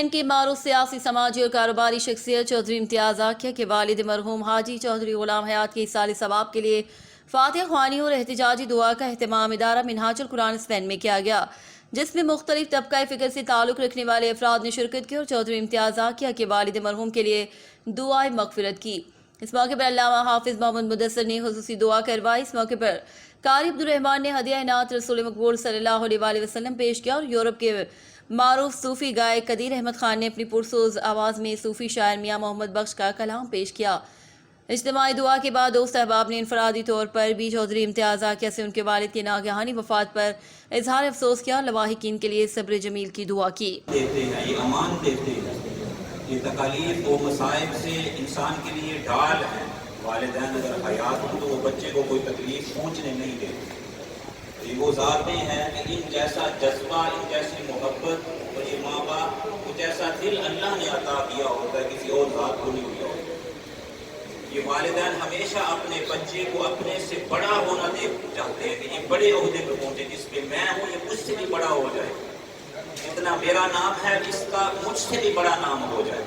سندھ کی معروف سیاسی سماجی اور کاروباری شخصیت چودھری امتیاز آکھیا کے والد مرحوم حاجی چودھری غلام حیات کے سال ثواب کے لیے فاتح خوانی اور احتجاجی دعا کا اہتمام ادارہ منہاج القرآن سندھ میں کیا گیا، جس میں مختلف طبقہ فکر سے تعلق رکھنے والے افراد نے شرکت کی اور چودھری امتیاز آکھیا کے والد مرحوم کے لیے دعائے مغفرت کی۔ اس موقع پر علامہ حافظ محمد مدثر نے خصوصی دعا کروائی۔ اس موقع پر قاری عبدالرحمن نے ہدیہ عنایت رسول مقبول صلی اللہ علیہ وسلم پیش کیا اور یورپ کے معروف صوفی گائک قدیر احمد خان نے اپنی پرسوز آواز میں صوفی شاعر میاں محمد بخش کا کلام پیش کیا۔ اجتماعی دعا کے بعد دوست احباب نے انفرادی طور پر بھی چودھری امتیاز آکھیا سے ان کے والد کی ناگہانی وفات پر اظہار افسوس کیا اور لواحقین کے لیے صبر جمیل کی دعا کی۔ یہ امان دیتے ہیں، یہ تکالیف و مصائب سے انسان کے لیے ڈال ہے۔ والدین اگر حیات ہوں تو وہ بچے کو کوئی تکلیف پہنچنے نہیں دیتے۔ یہ وہ ذاتیں ہیں کہ ان جیسا جذبہ، ان جیسی محبت اور یہ ماں باپ کو جیسا دل اللہ نے عطا کیا ہوتا ہے کسی اور ذات کو نہیں دیا ہوتا۔ یہ والدین ہمیشہ اپنے بچے کو اپنے سے بڑا ہونا چاہتے ہیں کہ یہ بڑے عہدے پہ پہنچے، جس پہ میں ہوں یہ مجھ سے بھی بڑا ہو جائے، جتنا میرا نام ہے اس کا مجھ سے بھی بڑا نام ہو جائے۔